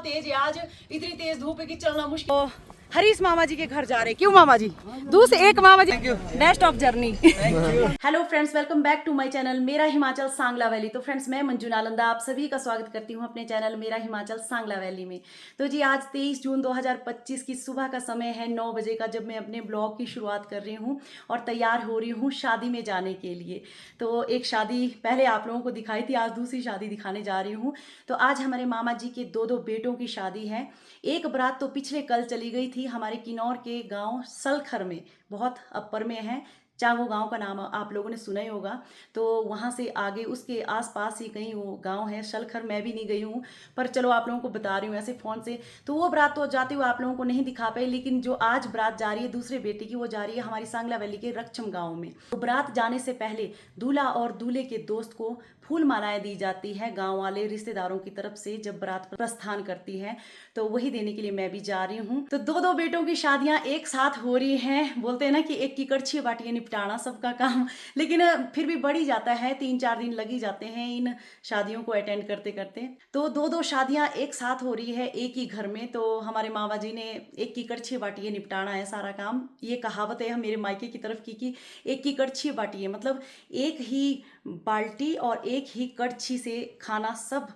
बहुत तेज है आज, इतनी तेज धूप है कि चलना मुश्किल। हरीश मामा जी के घर जा रहे, क्यों मामा जी? दूसरे एक मामा जी, best of journey. Hello friends, welcome back to my channel मेरा हिमाचल सांगला वैली। तो फ्रेंड्स, मैं मंजू नालंदा आप सभी का स्वागत करती हूं अपने चैनल मेरा हिमाचल सांगला वैली में। तो जी, आज 23 जून 2025 की सुबह का समय है 9 बजे का, जब मैं अपने ब्लॉग की शुरुआत कर रही हूं और तैयार हो रही हूं शादी में जाने के लिए। तो एक शादी पहले आप लोगों को दिखाई थी, आज दूसरी शादी दिखाने जा रही हूँ। तो आज हमारे मामा जी के दो बेटों की शादी है। एक बारात तो पिछले कल चली गई थी हमारे किन्नौर के गांव सलखर में, बहुत अपर में है, चांगो गांव का नाम आप लोगों ने सुना ही होगा। तो वहां से आगे उसके आसपास ही कहीं वो गांव है सलखर। मैं भी नहीं गई हूँ, पर चलो आप लोगों को बता रही हूँ ऐसे फ़ोन से। तो वो बारात तो जाते हुए आप लोगों को नहीं दिखा पाई, लेकिन जो आज बारात जा रही है दूसरे बेटे की, वो जा रही है हमारी सांगला वैली के रक्षम गाँव में। तो बारात जाने से पहले दूल्हा और दूल्हे के दोस्त को फूल मालाएं दी जाती है गांव वाले रिश्तेदारों की तरफ से जब बारात प्रस्थान करती है। तो वही देने के लिए मैं भी जा रही हूँ। तो दो बेटों की शादियां एक साथ हो रही हैं। बोलते हैं ना कि एक की कड़छी बाटियां निपटाना सबका काम, लेकिन फिर भी बढ़ ही जाता है, 3-4 दिन लग ही जाते हैं इन शादियों को अटेंड करते करते। तो दो शादियां एक साथ हो रही है एक ही घर में। तो हमारे मामा जी ने एक की कड़छी बाटियां निपटाना है सारा काम। ये कहावत है मेरे मायके की तरफ की कि एक की कड़छी बाटियां, मतलब एक ही बाल्टी और एक ही कड़छी से खाना सब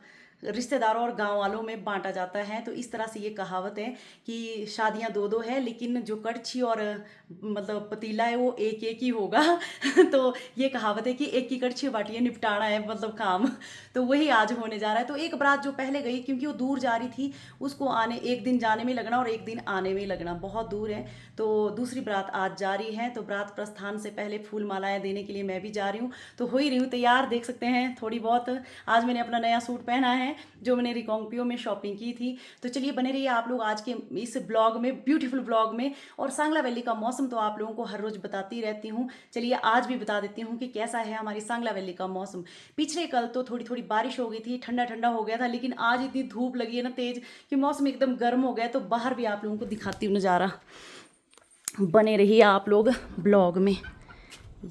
रिश्तेदारों और गांव वालों में बांटा जाता है। तो इस तरह से ये कहावत है कि शादियां दो है, लेकिन जो कड़छी और मतलब पतीला है वो एक ही होगा। तो ये कहावत है कि एक की कड़छी बाटियां निपटाना है मतलब काम। तो वही आज होने जा रहा है। तो एक बारात जो पहले गई, क्योंकि वो दूर जा रही थी, उसको आने एक दिन जाने में लगना और एक दिन आने में लगना, बहुत दूर है। तो दूसरी बारात आज जा रही है। तो बारात प्रस्थान से पहले फूल मालाएं देने के लिए मैं भी जा रही हूँ। तो हो ही रही हूँ तैयार, देख सकते हैं थोड़ी बहुत। आज मैंने अपना नया सूट पहना है जो मैंने रिकॉन्गपियो में शॉपिंग की थी। तो चलिए बने रहिए आप लोग आज के इस ब्लॉग में, ब्यूटीफुल ब्लॉग में। और सांगला वैली का मौसम तो आप लोगों को हर रोज बताती रहती हूँ, चलिए आज भी बता देती हूँ कि कैसा है हमारी सांगला वैली का मौसम। पिछले कल तो थोड़ी थोड़ी बारिश हो गई थी, ठंडा ठंडा हो गया था, लेकिन आज इतनी धूप लगी है ना तेज कि मौसम एकदम गर्म हो गया। तो बाहर भी आप लोगों को दिखाती हूँ नज़ारा, बने रहिए आप लोग ब्लॉग में।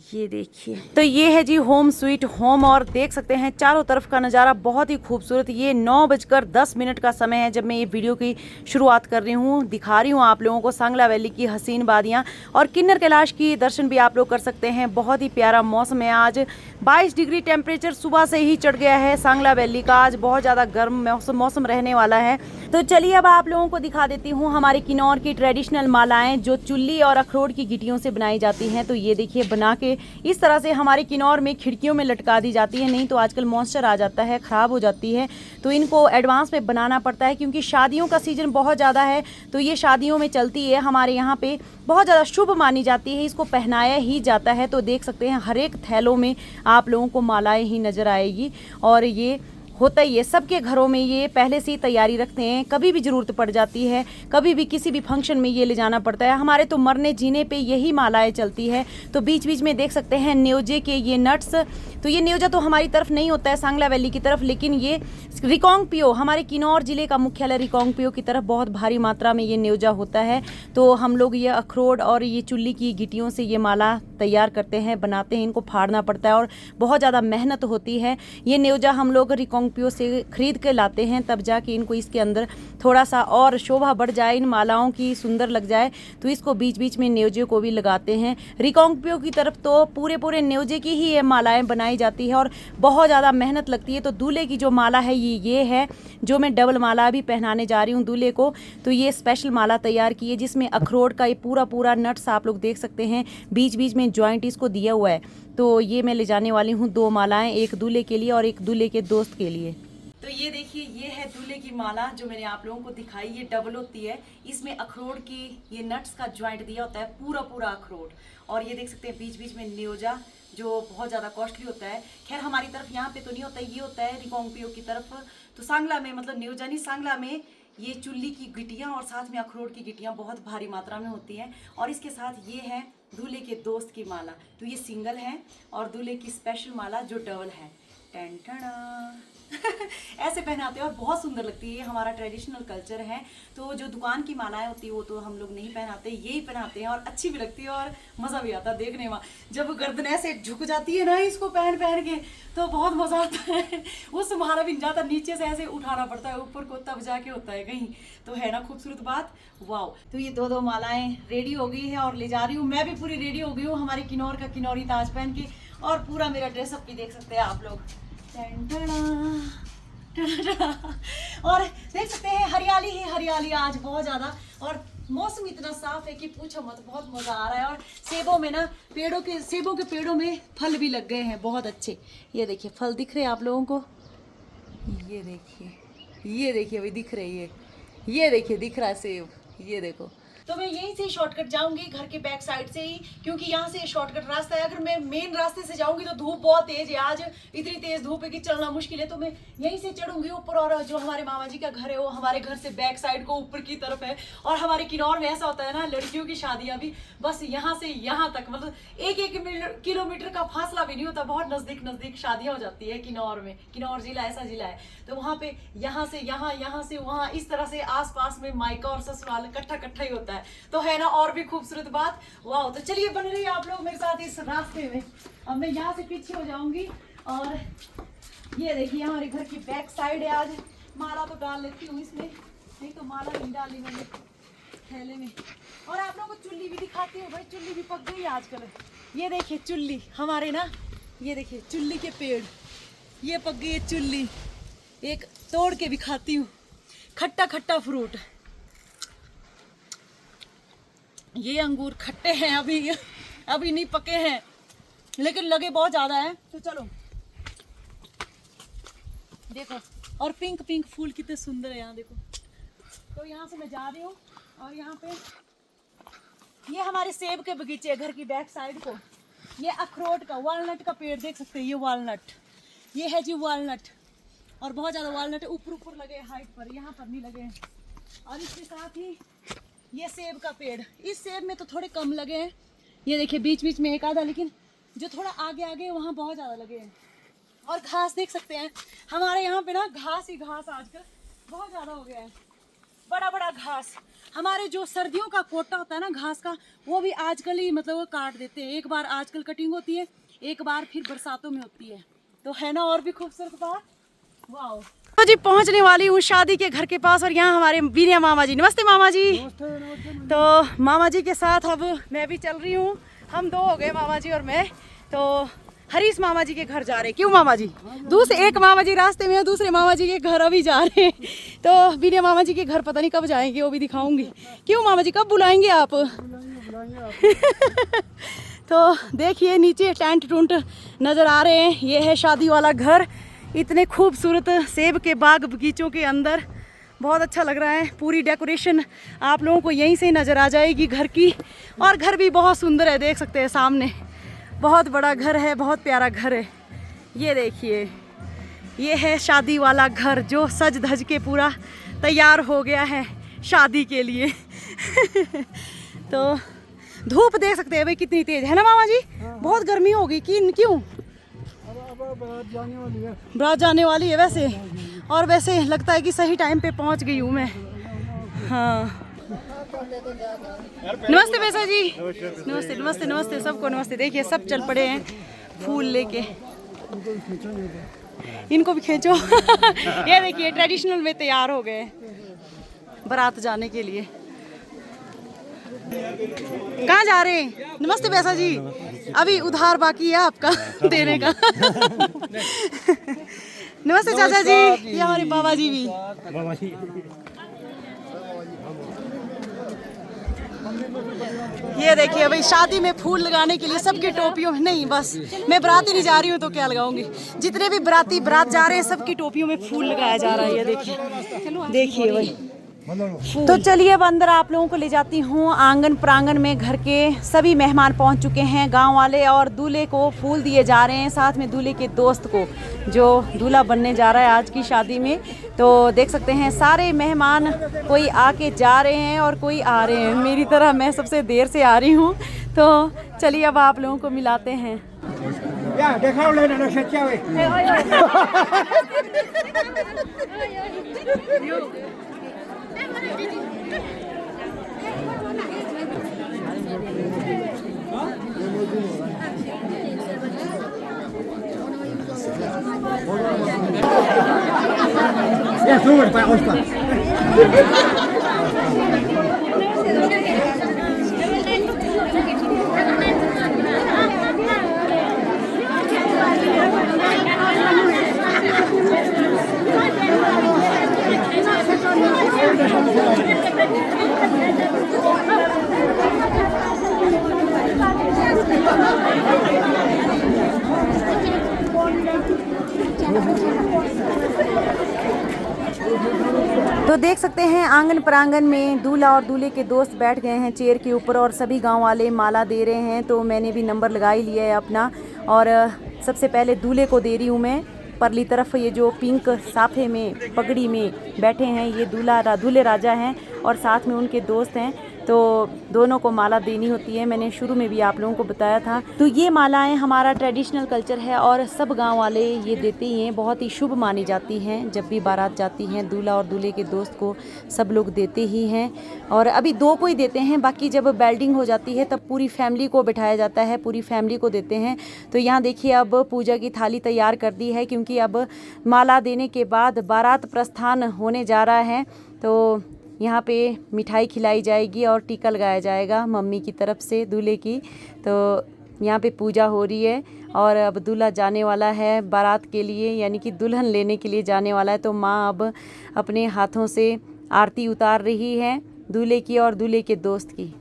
ये देखिए, तो ये है जी होम स्वीट होम, और देख सकते हैं चारों तरफ का नज़ारा बहुत ही खूबसूरत। ये 9:10 का समय है जब मैं ये वीडियो की शुरुआत कर रही हूँ। दिखा रही हूँ आप लोगों को सांगला वैली की हसीन वादियाँ, और किन्नर कैलाश की दर्शन भी आप लोग कर सकते हैं। बहुत ही प्यारा मौसम है आज। 22 डिग्री टेम्परेचर सुबह से ही चढ़ गया है सांगला वैली का। आज बहुत ज़्यादा गर्म मौसम रहने वाला है। तो चलिए अब आप लोगों को दिखा देती हूँ हमारे किन्नौर की ट्रेडिशनल मालाएं, जो चुल्ली और अखरोट की गिटियों से बनाई जाती हैं। तो ये देखिए, बना के इस तरह से हमारे किन्नौर में खिड़कियों में लटका दी जाती है। नहीं तो आजकल मॉइस्चर आ जाता है, ख़राब हो जाती है। तो इनको एडवांस में बनाना पड़ता है, क्योंकि शादियों का सीज़न बहुत ज़्यादा है। तो ये शादियों में चलती है, हमारे यहाँ पे बहुत ज़्यादा शुभ मानी जाती है। इसको पहनाया ही जाता है। तो देख सकते हैं हर एक थैलों में आप लोगों को मालाएं ही नज़र आएगी। और ये होता ही है सबके घरों में, ये पहले से ही तैयारी रखते हैं, कभी भी ज़रूरत पड़ जाती है, कभी भी किसी भी फंक्शन में ये ले जाना पड़ता है। हमारे तो मरने जीने पे यही मालाएं चलती है। तो बीच बीच में देख सकते हैं न्योजे के ये नट्स। तो ये न्योजा तो हमारी तरफ नहीं होता है सांगला वैली की तरफ, लेकिन ये रिकॉन्गपियो, हमारे किन्नौर जिले का मुख्यालय रिकॉन्गपियो की तरफ बहुत भारी मात्रा में ये न्योजा होता है। तो हम लोग ये अखरोट और ये चुल्ली की गिटियों से ये माला तैयार करते हैं, बनाते हैं। इनको फाड़ना पड़ता है और बहुत ज़्यादा मेहनत होती है। ये न्योजा हम लोग रिकॉन्गपियो से खरीद के लाते हैं, तब जाके इनको इसके अंदर थोड़ा सा और शोभा बढ़ जाए, इन मालाओं की सुंदर लग जाए, तो इसको बीच बीच में न्योजे को भी लगाते हैं। रिकॉन्गपियो की तरफ तो पूरे न्योजे की ही ये मालाएं बनाई जाती है और बहुत ज़्यादा मेहनत लगती है। तो दूल्हे की जो माला है ये है, जो मैं डबल माला भी पहनाने जा रही हूँ दूल्हे को। तो ये स्पेशल माला तैयार की है, जिसमें अखरोट का ये पूरा नट्स आप लोग देख सकते हैं, बीच बीच में जॉइंट इसको दिया हुआ है। तो ये मैं ले जाने वाली हूँ 2 मालाएं, एक दूल्हे के लिए और एक दूल्हे के दोस्त के लिए। तो ये देखिए, ये है दूल्हे की माला जो मैंने आप लोगों को दिखाई। ये डबल होती है, इसमें अखरोट की ये नट्स का जॉइंट दिया होता है, पूरा अखरोट। और ये देख सकते हैं बीच बीच में न्योजा, जो बहुत ज़्यादा कॉस्टली होता है। खैर हमारी तरफ यहाँ पे तो नहीं होता, ये होता है रिकॉन्गपियो की तरफ। तो सांगला में, मतलब न्योजा नहीं, सांगला में ये चुल्ली की गिटियाँ और साथ में अखरोट की गिटियाँ बहुत भारी मात्रा में होती हैं। और इसके साथ ये है दूल्हे के दोस्त की माला। तो ये सिंगल है, और दूल्हे की स्पेशल माला जो डबल है। टेंटना ऐसे पहनाते हैं और बहुत सुंदर लगती है। ये हमारा ट्रेडिशनल कल्चर है। तो जो दुकान की मालाएं होती है वो तो हम लोग नहीं पहनाते, यही पहनाते हैं और अच्छी भी लगती है और मज़ा भी आता है देखने में। जब गर्दन ऐसे झुक जाती है ना इसको पहन पहन के तो बहुत मज़ा आता है। वो संभाला भी नहीं जाता, नीचे से ऐसे उठाना पड़ता है, ऊपर को तब जाके होता है कहीं। तो है ना खूबसूरत बात, वाह। तो ये दो मालाएं रेडी हो गई है और ले जा रही हूँ। मैं भी पूरी रेडी हो गई हूँ हमारे किन्नौर का किन्नौरी ताज पहन के, और पूरा मेरा ड्रेसअप भी देख सकते हैं आप लोग। और देख सकते हैं हरियाली ही हरियाली आज बहुत ज़्यादा, और मौसम इतना साफ है कि पूछो मत, बहुत मज़ा आ रहा है। और सेबों में ना सेबों के पेड़ों में फल भी लग गए हैं बहुत अच्छे। ये देखिए फल दिख रहे हैं आप लोगों को, ये देखिए अभी दिख रही है, ये देखिए दिख रहा है सेब, ये देखो। तो मैं यहीं से शॉर्टकट जाऊंगी घर के बैक साइड से ही, क्योंकि यहाँ से शॉर्टकट रास्ता है। अगर मैं मेन रास्ते से जाऊंगी तो धूप बहुत तेज है, आज इतनी तेज धूप है कि चलना मुश्किल है। तो मैं यहीं से चढ़ूंगी ऊपर, और जो हमारे मामा जी का घर है वो हमारे घर से बैक साइड को ऊपर की तरफ है। और हमारे किन्नौर में ऐसा होता है ना, लड़कियों की शादियां भी बस यहाँ से यहाँ तक, मतलब एक किलोमीटर का फासला भी नहीं होता, बहुत नजदीक शादियां हो जाती है किन्नौर में। किन्नौर जिला ऐसा जिला है, तो वहाँ पे यहाँ से यहाँ से वहाँ, इस तरह से आसपास में मायका और ससुराल इकट्ठा ही होता है। तो है ना और भी खूबसूरत बात, वाह। तो चलिए बन रही है आप लोग मेरे साथ इस रास्ते में। अब मैं यहाँ से पीछे हो जाऊंगी, और ये देखिए हमारे घर की बैक साइड है। आज माला तो डाल लेती हूँ इसमें, नहीं तो माला नहीं डाली मैंने थैले में। और आप लोगों को चुल्ली भी दिखाती हूँ, भाई चुल्ली भी पक गई आजकल। ये देखिए चुल्ली हमारे ना, ये देखिए चुल्ली के पेड़, ये पक गई है चुल्ली। एक तोड़ के भी खाती हूँ, खट्टा फ्रूट। ये अंगूर खट्टे हैं, अभी नहीं पके हैं, लेकिन लगे बहुत ज्यादा हैं। तो चलो देखो, और पिंक फूल कितने सुंदर है यहाँ देखो। तो यहाँ से मैं जा रही हूँ, और यहाँ पे ये हमारे सेब के बगीचे है घर की बैक साइड को। ये अखरोट का, वालनट का पेड़ देख सकते हैं, ये वालनट, ये है जी वालनट, और बहुत ज़्यादा वालनट है, ऊपर लगे हाइट पर, यहाँ पर नहीं लगे हैं। और इसके साथ ही ये सेब का पेड़, इस सेब में तो थोड़े कम लगे हैं, ये देखिए बीच में एक आधा, लेकिन जो थोड़ा आगे वहाँ बहुत ज़्यादा लगे हैं। और घास देख सकते हैं, हमारे यहाँ पे ना घास ही घास आजकल बहुत ज़्यादा हो गया है, बड़ा घास। हमारे जो सर्दियों का कोटा होता है ना घास का, वो भी आजकल ही मतलब वो काट देते हैं। एक बार आजकल कटिंग होती है, एक बार फिर बरसातों में होती है। तो है ना और भी खूबसूरत बात, वाह। तो जी पहुंचने वाली हूँ शादी के घर के पास, और यहाँ हमारे बीनिया मामा जी। नमस्ते मामा जी। नमस्ते। तो मामा जी के साथ अब मैं भी चल रही हूँ, हम दो हो गए मामा जी और मैं। तो हरीश मामा जी के घर जा रहे हैं। क्यों मामा जी? एक मामा जी रास्ते में है, दूसरे मामा जी के घर अभी जा रहे हैं। तो बीनिया मामा जी के घर पता नहीं कब जाएंगे, वो भी दिखाऊंगी। क्यों मामा जी कब बुलाएंगे आप? तो देखिए नीचे टेंट टूंट नज़र आ रहे हैं, ये है शादी वाला घर। इतने खूबसूरत सेब के बाग बगीचों के अंदर, बहुत अच्छा लग रहा है। पूरी डेकोरेशन आप लोगों को यहीं से नज़र आ जाएगी घर की, और घर भी बहुत सुंदर है, देख सकते हैं सामने बहुत बड़ा घर है, बहुत प्यारा घर है। ये देखिए ये है शादी वाला घर, जो सज धज के पूरा तैयार हो गया है शादी के लिए। तो धूप देख सकते हैं भाई कितनी तेज है ना मामा जी, बहुत गर्मी होगी कि क्यों? बारात जाने वाली है वैसे, और वैसे लगता है कि सही टाइम पे पहुंच गई हूँ मैं। हाँ नमस्ते पैसा जी, नमस्ते सबको नमस्ते। देखिए सब चल पड़े हैं फूल लेके, इनको भी खींचो। ये देखिए ट्रेडिशनल में तैयार हो गए बारात जाने के लिए। कहाँ जा रहे हैं? नमस्ते पैसा जी, अभी उधार बाकी है आपका देने का। नमस्ते चाचा जी, ये हमारे बाबा जी भी। ये देखिए भाई शादी में फूल लगाने के लिए सबकी टोपियों में, नहीं बस मैं बराती नहीं जा रही हूँ तो क्या लगाऊंगी, जितने भी बराती बारात जा रहे हैं सबकी टोपियों में फूल लगाया जा रहा है। ये देखिए भाई। तो चलिए अब अंदर आप लोगों को ले जाती हूँ आंगन प्रांगण में। घर के सभी मेहमान पहुँच चुके हैं, गांव वाले, और दूल्हे को फूल दिए जा रहे हैं, साथ में दूल्हे के दोस्त को जो दूल्हा बनने जा रहा है आज की शादी में। तो देख सकते हैं सारे मेहमान, कोई आके जा रहे हैं और कोई आ रहे हैं। मेरी तरह मैं सबसे देर से आ रही हूँ। तो चलिए अब आप लोगों को मिलाते हैं। Ya, déjalo en la chave. Ya, sube para Oscar. तो देख सकते हैं आंगन प्रांगण में दूल्हा और दूल्हे के दोस्त बैठ गए हैं चेयर के ऊपर और सभी गांव वाले माला दे रहे हैं। तो मैंने भी नंबर लगा ही लिया है अपना और सबसे पहले दूल्हे को दे रही हूँ मैं। परली तरफ ये जो पिंक साफे में पगड़ी में बैठे हैं ये दूल्हे राजा हैं और साथ में उनके दोस्त हैं। तो दोनों को माला देनी होती है, मैंने शुरू में भी आप लोगों को बताया था। तो ये मालाएं हमारा ट्रेडिशनल कल्चर है और सब गांव वाले ये देते ही हैं, बहुत ही शुभ मानी जाती हैं। जब भी बारात जाती हैं दूल्हा और दूल्हे के दोस्त को सब लोग देते ही हैं और अभी 2 को ही देते हैं, बाकी जब बेल्डिंग हो जाती है तब पूरी फैमिली को बिठाया जाता है, पूरी फैमिली को देते हैं। तो यहाँ देखिए अब पूजा की थाली तैयार कर दी है क्योंकि अब माला देने के बाद बारात प्रस्थान होने जा रहा है। तो यहाँ पे मिठाई खिलाई जाएगी और टीका लगाया जाएगा मम्मी की तरफ से दूल्हे की। तो यहाँ पे पूजा हो रही है और अब दूल्हा जाने वाला है बारात के लिए, यानी कि दुल्हन लेने के लिए जाने वाला है। तो माँ अब अपने हाथों से आरती उतार रही है दूल्हे की और दूल्हे के दोस्त की।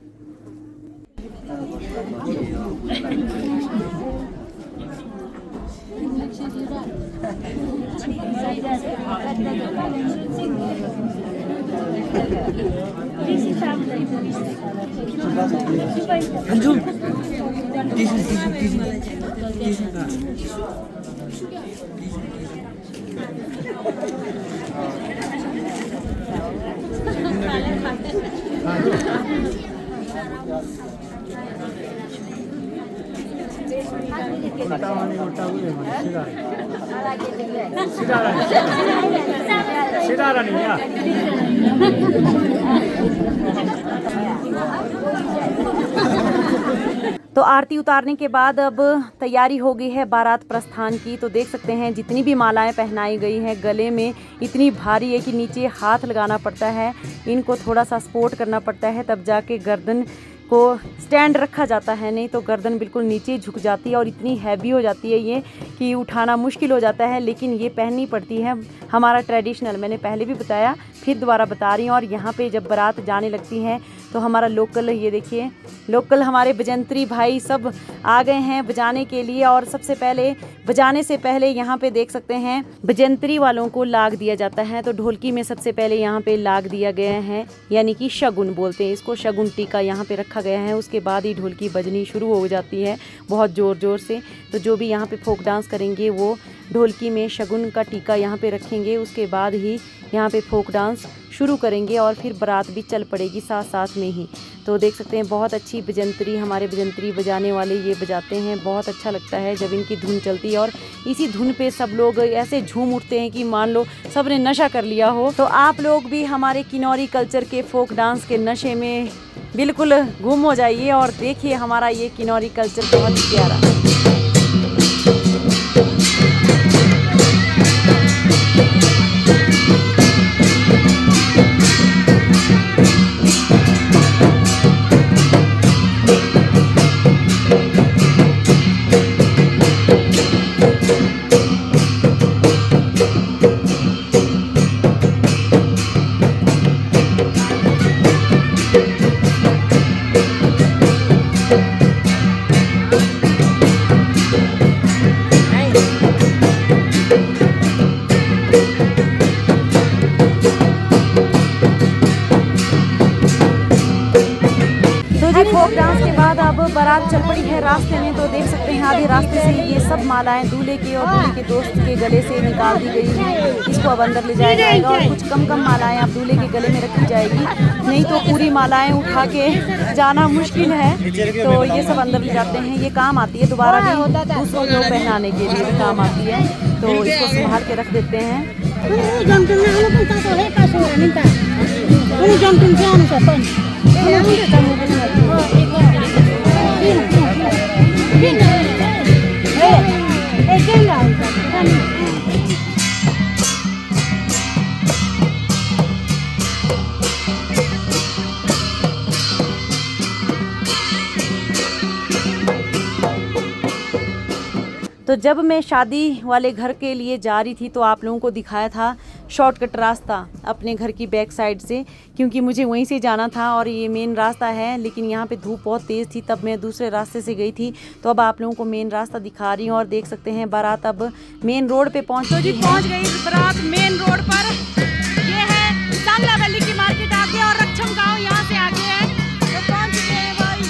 तो आरती उतारने के बाद अब तैयारी हो गई है बारात प्रस्थान की। तो देख सकते हैं जितनी भी मालाएं पहनाई गई हैं गले में इतनी भारी है कि नीचे हाथ लगाना पड़ता है, इनको थोड़ा सा सपोर्ट करना पड़ता है तब जाके गर्दन को स्टैंड रखा जाता है, नहीं तो गर्दन बिल्कुल नीचे झुक जाती है और इतनी हैवी हो जाती है ये कि उठाना मुश्किल हो जाता है। लेकिन ये पहननी पड़ती है, हमारा ट्रेडिशनल, मैंने पहले भी बताया फिर दोबारा बता रही हूँ। और यहाँ पे जब बारात जाने लगती है तो हमारा लोकल, ये देखिए लोकल हमारे बजंतरी भाई सब आ गए हैं बजाने के लिए। और सबसे पहले बजाने से पहले यहाँ पे देख सकते हैं बजंतरी वालों को लाग दिया जाता है। तो ढोलकी में सबसे पहले यहाँ पे लाग दिया गया है, यानी कि शगुन बोलते हैं इसको, शगुन टीका यहाँ पे रखा गया है। उसके बाद ही ढोलकी बजनी शुरू हो जाती है बहुत ज़ोर ज़ोर से। तो जो भी यहाँ पे फोक डांस करेंगे वो ढोलकी में शगुन का टीका यहाँ पे रखेंगे, उसके बाद ही यहाँ पे फोक डांस शुरू करेंगे और फिर बारात भी चल पड़ेगी साथ साथ में ही। तो देख सकते हैं बहुत अच्छी बजंतरी, हमारे बजंतरी बजाने वाले ये बजाते हैं। बहुत अच्छा लगता है जब इनकी धुन चलती है और इसी धुन पे सब लोग ऐसे झूम उठते हैं कि मान लो सब ने नशा कर लिया हो। तो आप लोग भी हमारे किन्नौरी कल्चर के फोक डांस के नशे में बिल्कुल गुम हो जाइए और देखिए हमारा ये किन्नौरी कल्चर बहुत ही प्यारा। फोक डांस के बाद अब बारात चल पड़ी है रास्ते में, तो देख सकते हैं आधे रास्ते से ये सब मालाएं दूल्हे के और दूल्हे के दोस्त के गले से निकाल दी गई हैं। इसको अब अंदर ले जाया जाएगा और कुछ कम मालाएं अब दूल्हे के गले में रखी जाएगी, नहीं तो पूरी मालाएं उठा के जाना मुश्किल है। तो ये सब अंदर ले जाते हैं। ये काम आती है दोबारा भी दूसरों को पहनाने के लिए भी काम आती है, तो इसको संभाल के रख देते हैं। तो जब मैं शादी वाले घर के लिए जा रही थी तो आप लोगों को दिखाया था शॉर्टकट रास्ता अपने घर की बैक साइड से, क्योंकि मुझे वहीं से जाना था और ये मेन रास्ता है। लेकिन यहाँ पे धूप बहुत तेज़ थी, तब मैं दूसरे रास्ते से गई थी। तो अब आप लोगों को मेन रास्ता दिखा रही हूँ और देख सकते हैं बारात अब मेन रोड पे पहुँच गई बारात मेन रोड पर। ये है सांगला वैली की मार्केट आगे और रक्षम गाँव यहाँ से आगे है, तो पहुँच चुके हैं भाई।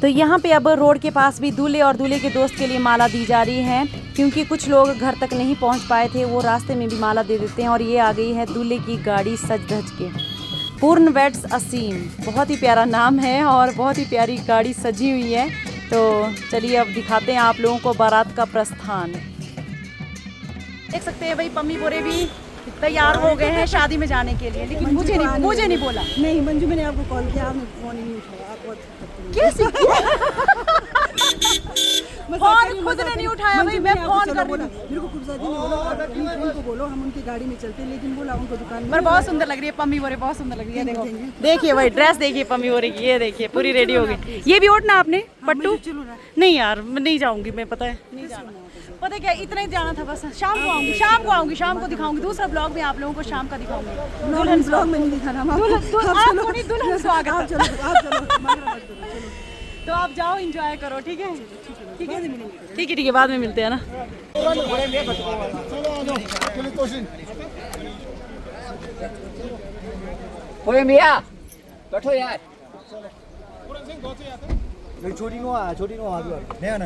तो यहाँ पे अब रोड के पास भी दूल्हे और दूल्हे के दोस्त के लिए माला दी जा रही है, क्योंकि कुछ लोग घर तक नहीं पहुँच पाए थे, वो रास्ते में भी माला दे देते हैं। और ये आ गई है दूल्हे की गाड़ी सज धज के, पूर्ण वेड्स असीम, बहुत ही प्यारा नाम है और बहुत ही प्यारी गाड़ी सजी हुई है। तो चलिए अब दिखाते हैं आप लोगों को बारात का प्रस्थान। देख सकते हैं भाई पम्मी बोरे भी तैयार हो गए हैं शादी में जाने के लिए, लेकिन मुझे नहीं बोला। नहीं मंजू, मैंने आपको कॉल किया, आपने फोन ही नहीं उठाया। आप बहुत कैसे फोन खुद ने नहीं उठाया भाई, मैं फोन कर रही हूं। मेरे को खूब ज्यादा नहीं बोला, आप अपनी फ्रेंड को बोलो हम उनकी गाड़ी में चलते हैं, लेकिन बोला उनको दुकान में। पर बहुत सुंदर लग रही है पम्मी बोरे, बहुत सुंदर लग रही है। देखो देखिए भाई ड्रेस देखिए पम्मी बोरे की, ये देखिए पूरी रेडी हो गई। ये भी ओढ़ना आपने पट्टू? नहीं यार मैं नहीं जाऊंगी, मैं पता है नहीं जाना। पता है क्या, इतना ही जाना था बस। शाम को आऊंगी, शाम को दिखाऊंगी। दूसरा ब्लॉग में आप लोगों को शाम का दिखाऊंगी। दुल्हन ब्लॉग में नहीं दिखाना, दुल्हन स्वागत। तो आप जाओ एंजॉय करो, ठीक है? ठीक है ठीक है, बाद में मिलते हैं ना। ओए मिया बैठो यार। छोटी नो आ नहीं आना।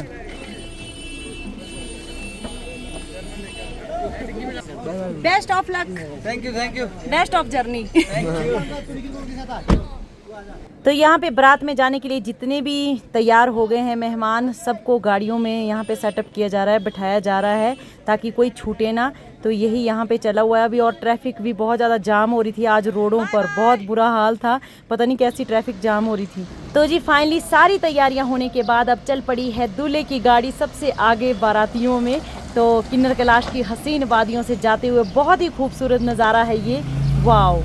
Best of luck, thank you best of journey. तो यहाँ पे बारात में जाने के लिए जितने भी तैयार हो गए हैं मेहमान, सबको गाड़ियों में यहाँ पे सेटअप किया जा रहा है, बिठाया जा रहा है ताकि कोई छूटे ना। तो यही यहाँ पे चला हुआ है अभी। और ट्रैफिक भी बहुत ज़्यादा जाम हो रही थी आज रोडों पर, बहुत बुरा हाल था, पता नहीं कैसी ट्रैफिक जाम हो रही थी। तो जी फाइनली सारी तैयारियाँ होने के बाद अब चल पड़ी है दूल्हे की गाड़ी सबसे आगे बारातियों में। तो किन्नर कैलाश की हसीन वादियों से जाते हुए बहुत ही खूबसूरत नज़ारा है ये, वाओ।